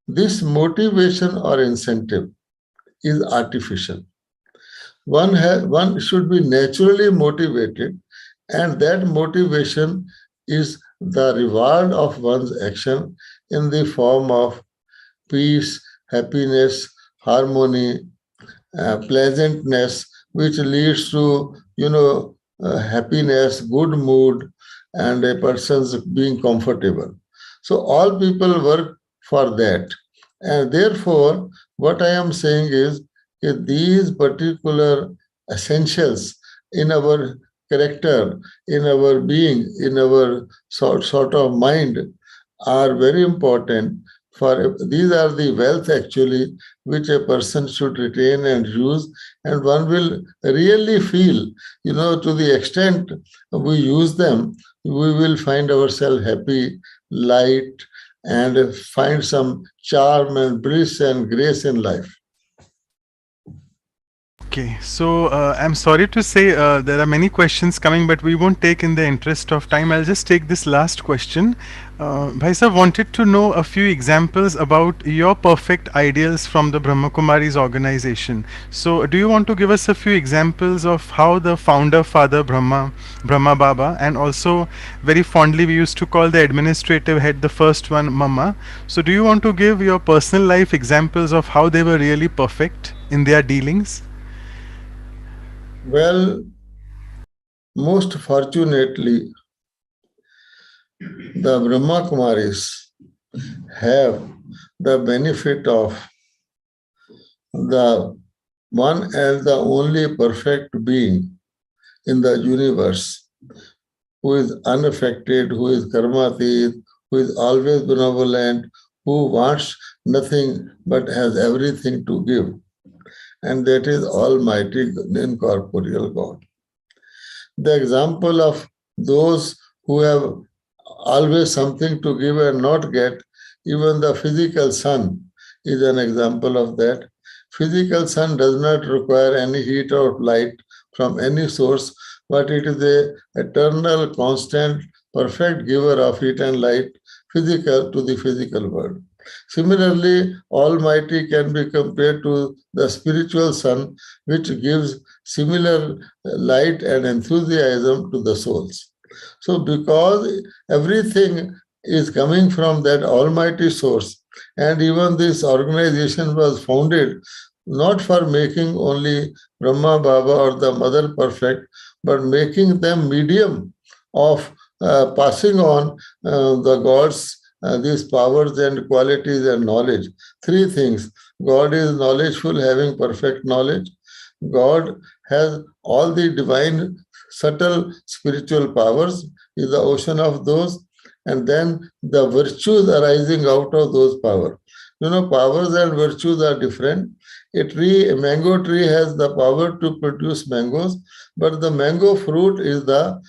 this motivation or incentive is artificial. One should be naturally motivated, and that motivation is the reward of one's action in the form of peace, happiness, harmony, pleasantness, which leads to happiness, good mood, and a person's being comfortable. So all people work for that. And therefore, what I am saying is that these particular essentials in our character, in our being, in our sort of mind are very important For these are the wealth actually which a person should retain and use, and one will really feel, to the extent we use them, we will find ourselves happy, light, and find some charm and bliss and grace in life. Okay, so I'm sorry to say there are many questions coming, but we won't take in the interest of time. I'll just take this last question. Bhai Sahib wanted to know a few examples about your perfect ideals from the Brahma Kumaris organization. So, do you want to give us a few examples of how the founder father Brahma Baba, and also very fondly we used to call the administrative head, the first one, Mama. So, do you want to give your personal life examples of how they were really perfect in their dealings? Well, most fortunately, the Brahma Kumaris have the benefit of the one and the only perfect being in the universe, who is unaffected, who is Karmatite, who is always benevolent, who wants nothing but has everything to give. And that is Almighty Incorporeal God. The example of those who have always something to give and not get, even the physical sun is an example of that. Physical sun does not require any heat or light from any source, but it is an eternal, constant, perfect giver of heat and light, physical to the physical world. Similarly, Almighty can be compared to the spiritual sun, which gives similar light and enthusiasm to the souls. So, because everything is coming from that Almighty source, and even this organization was founded not for making only Brahma Baba or the Mother perfect, but making them medium of passing on the God's these powers and qualities and knowledge. Three things. God is knowledgeful, having perfect knowledge. God has all the divine, subtle spiritual powers, is the ocean of those, and then the virtues arising out of those powers. Powers and virtues are different. A mango tree has the power to produce mangoes, but the mango fruit is the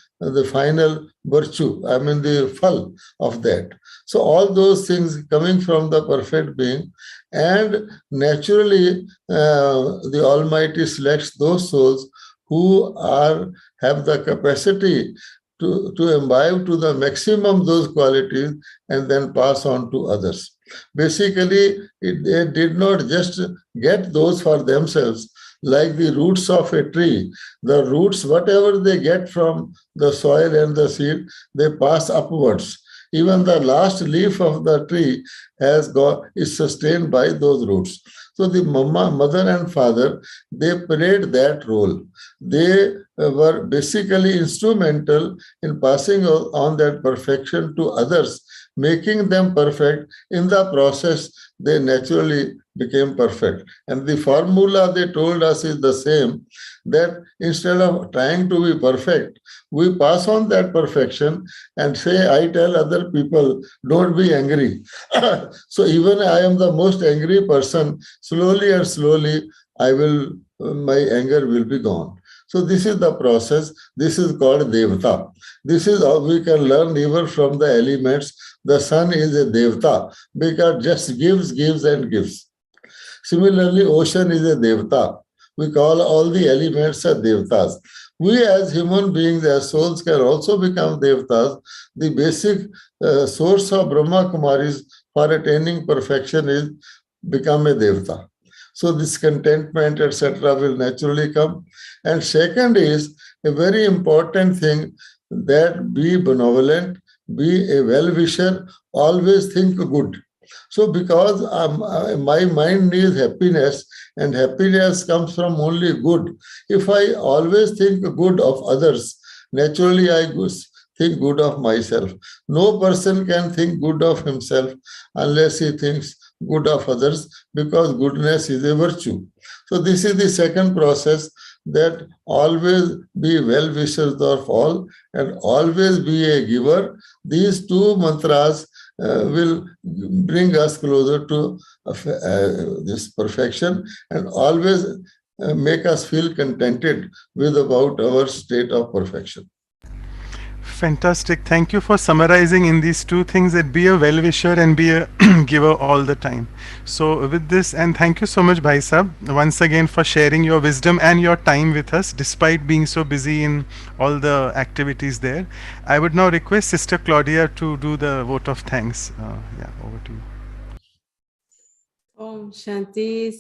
final virtue, the phal of that. So all those things coming from the perfect being, and naturally the Almighty selects those souls who have the capacity to imbibe to the maximum those qualities and then pass on to others. Basically, they did not just get those for themselves, like the roots of a tree. The roots, whatever they get from the soil and the seed, they pass upwards. Even the last leaf of the tree is sustained by those roots. So the mother and father, they played that role. They were basically instrumental in passing on that perfection to others, making them perfect. In the process, they naturally became perfect. And the formula they told us is the same, that instead of trying to be perfect, we pass on that perfection and say, I tell other people, don't be angry. So even I am the most angry person, slowly and slowly, my anger will be gone. So this is the process. This is called Devata. This is how we can learn even from the elements. The sun is a Devata because just gives and gives. Similarly, ocean is a Devata. We call all the elements as Devatas. We as human beings, as souls, can also become Devatas. The basic source of Brahma Kumaris for attaining perfection is become a Devata. So this contentment, etc., will naturally come. And second is a very important thing, that be benevolent, be a well-wisher, always think good. So because my mind needs happiness, and happiness comes from only good. If I always think good of others, naturally I think good of myself. No person can think good of himself unless he thinks good of others, because goodness is a virtue. So this is the second process, that always be well-wishers of all and always be a giver. These two mantras will bring us closer to this perfection and always make us feel contented with about our state of perfection. Fantastic. Thank you for summarizing in these two things that be a well-wisher and be a giver all the time. So with this, and thank you so much, Bhai Sahab, once again for sharing your wisdom and your time with us, despite being so busy in all the activities there. I would now request Sister Claudia to do the vote of thanks. Yeah, over to you. Om Shanti.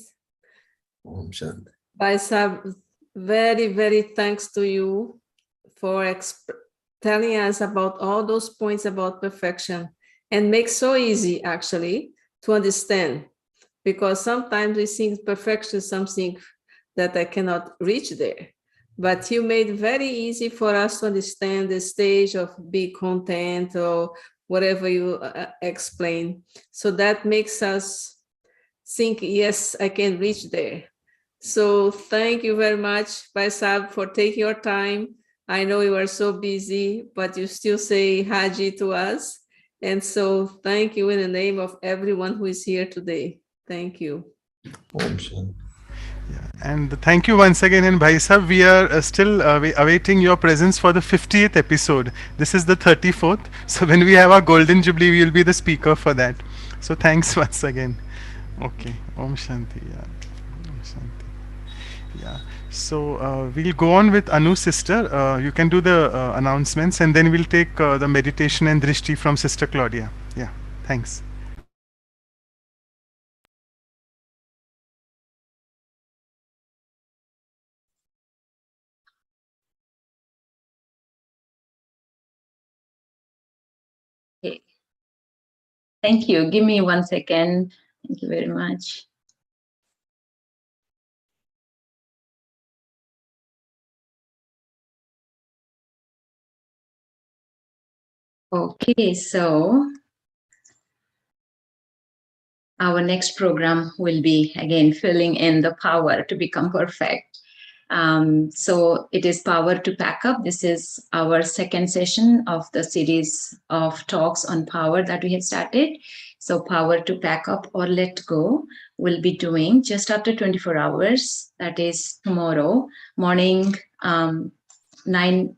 Om Shanti. Bhai Sahab, very, very thanks to you for telling us about all those points about perfection and make so easy actually to understand, because sometimes we think perfection is something that I cannot reach there, but you made very easy for us to understand the stage of be content or whatever you explain. So that makes us think, yes, I can reach there. So thank you very much, Bhai Sahab, for taking your time. I know you are so busy, but you still say Haji to us. And so thank you in the name of everyone who is here today. Thank you. Om Shanti. And thank you once again. And Bhai Sahab, we are still awaiting your presence for the 50th episode. This is the 34th. So when we have our Golden Jubilee, we will be the speaker for that. So thanks once again. Okay. Om Shanti. Yeah. Om Shanti. Yeah. So we'll go on with Anu's sister. You can do the announcements, and then we'll take the meditation and drishti from Sister Claudia. Yeah. Thanks. Okay. Thank you. Give me 1 second. Thank you very much. Okay, so our next program will be again filling in the power to become perfect. So it is power to pack up. This is our second session of the series of talks on power that we have started. So power to pack up or let go will be doing just after 24 hours. That is tomorrow morning, morning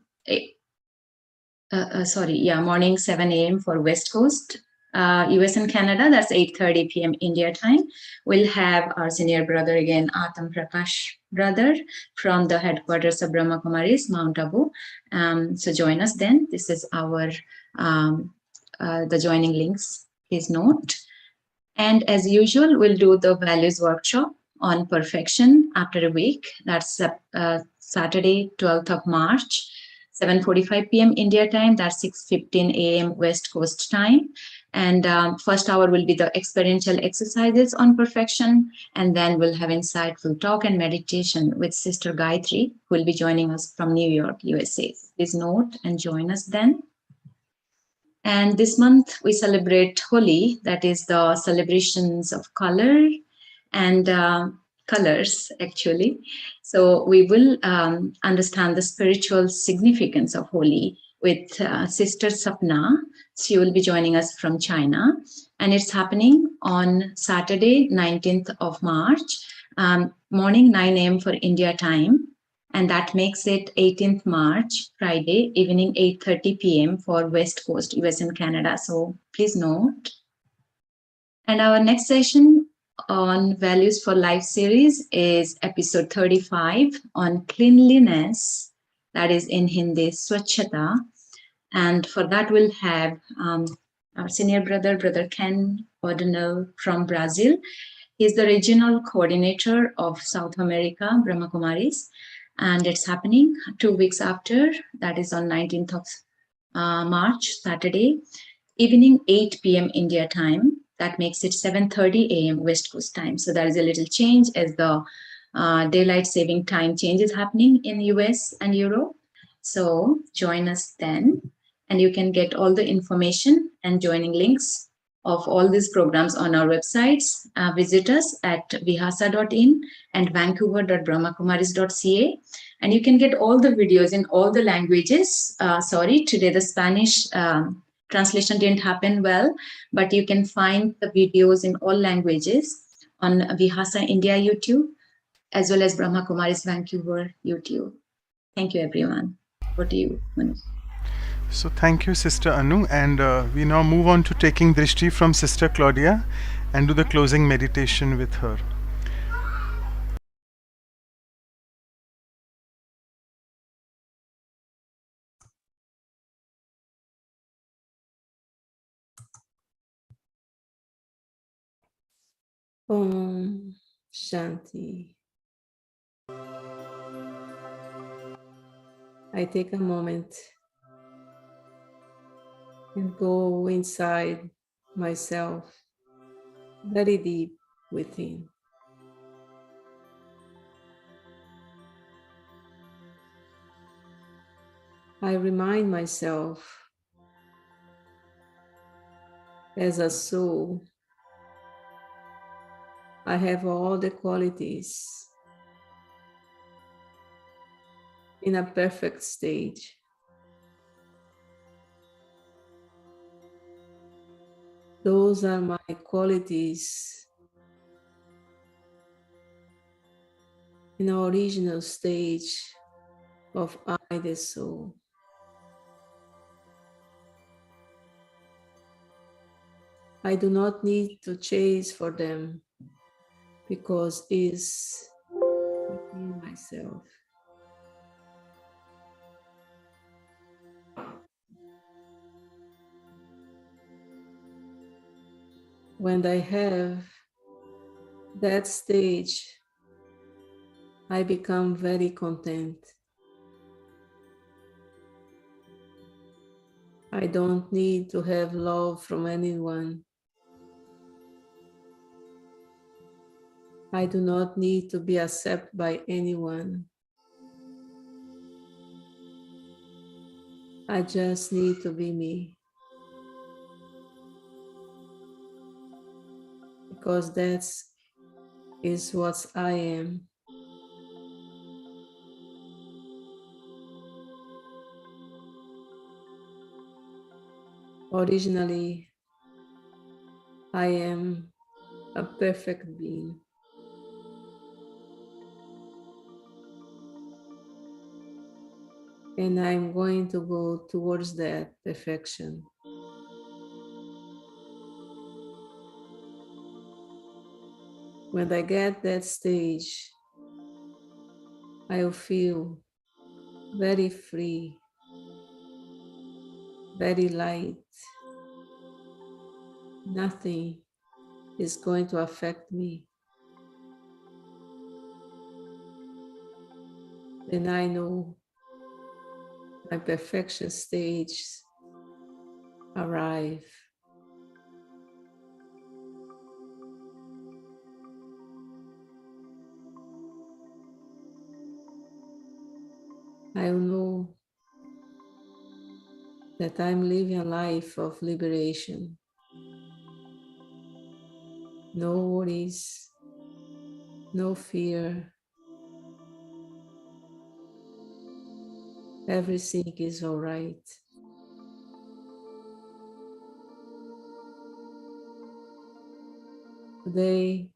7 a.m. for West Coast, US and Canada. That's 8:30 p.m. India time. We'll have our senior brother again, Atam Prakash brother from the headquarters of Brahma Kumaris, Mount Abu. So join us then. This is our the joining links. Please note. And as usual, we'll do the values workshop on perfection after a week. That's Saturday, 12th of March. 7:45 p.m. India time, that's 6:15 a.m. West Coast time. And first hour will be the experiential exercises on perfection. And then we'll have insightful talk and meditation with Sister Gayatri, who will be joining us from New York, USA. Please note and join us then. And this month we celebrate Holi, that is the celebrations of color and colors actually. So we will understand the spiritual significance of Holi with Sister Sapna. She will be joining us from China, and it's happening on Saturday, 19th of March, morning 9 a.m. for India time. And that makes it 18th March, Friday, evening 8:30 p.m. for West Coast, US and Canada. So please note. And our next session on Values for Life series is episode 35 on cleanliness, that is in Hindi, Swachhata. And for that, we'll have our senior brother, Brother Ken Ordinal from Brazil. He's the regional coordinator of South America, Brahma Kumaris. And it's happening 2 weeks after, that is on 19th of March, Saturday, evening 8 p.m. India time. That makes it 7:30 a.m. West Coast time. So there is a little change as the daylight saving time change is happening in US and Europe. So join us then, and you can get all the information and joining links of all these programs on our websites. Visit us at vihasa.in and vancouver.brahmakumaris.ca. And you can get all the videos in all the languages. Today the Spanish translation didn't happen well, but you can find the videos in all languages on Vihasa India YouTube, as well as Brahma Kumaris Vancouver YouTube. Thank you, everyone. Over to you, Manu. So thank you, Sister Anu, and we now move on to taking Drishti from Sister Claudia and do the closing meditation with her. Om Shanti. I take a moment and go inside myself, very deep within. I remind myself as a soul, I have all the qualities in a perfect stage. Those are my qualities in the original stage of I, the soul. I do not need to chase for them because is within myself. When I have that stage, I become very content. I don't need to have love from anyone. I do not need to be accepted by anyone. I just need to be me. Because that is what I am. Originally, I am a perfect being. And I'm going to go towards that perfection. When I get that stage, I will feel very free, very light. Nothing is going to affect me. Then I know my perfection stage arrive. I will know that I'm living a life of liberation. No worries, no fear. Everything is all right. Today,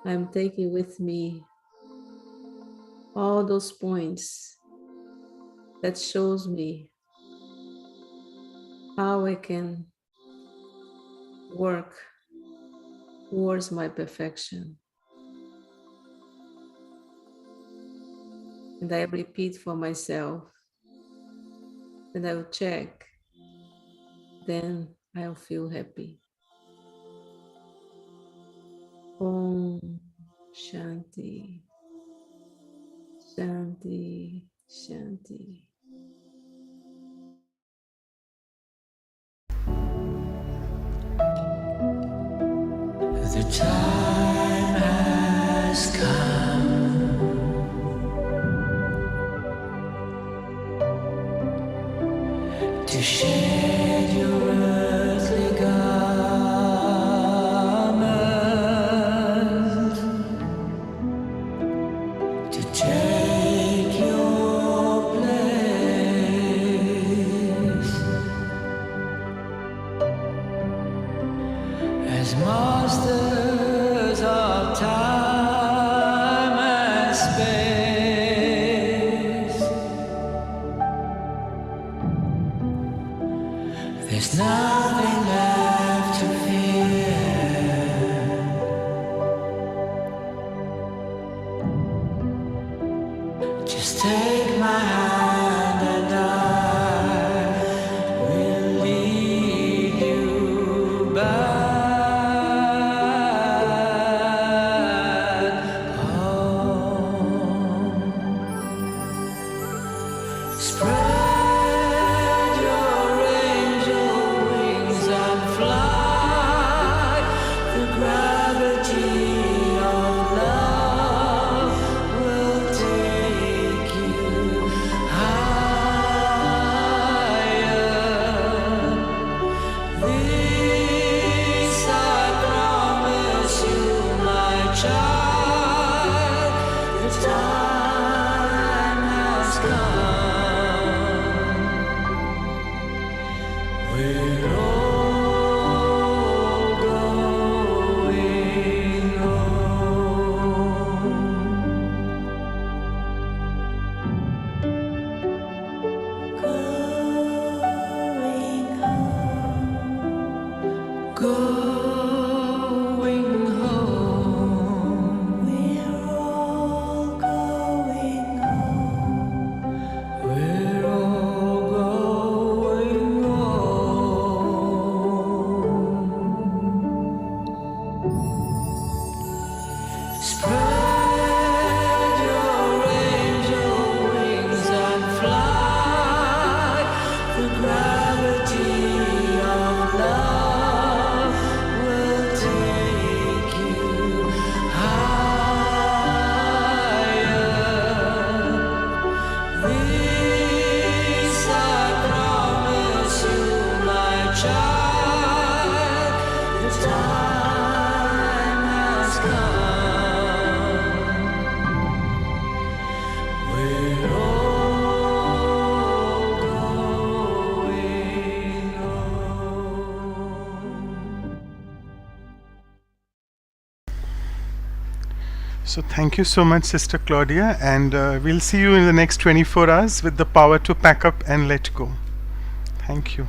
I'm taking with me all those points that shows me how I can work towards my perfection. And I repeat for myself, and I will check, then I'll feel happy. Om Shanti, Shanti, Shanti. The time has come to shed your earthly garment, to take your place There's nothing left to fear. Just take my hand and I will lead you back home. Spread your angel wings and fly. The gravity of love will take you higher. This I promise you, my child. The time has come. We're all going home. Going home. We're all going home. We're all going home. Spread your angel wings and fly. The gravity of love will take you higher. This I promise you, my child. The time has come. We're all going home. So thank you so much, Sister Claudia, and we'll see you in the next 24 hours with the power to pack up and let go. Thank you.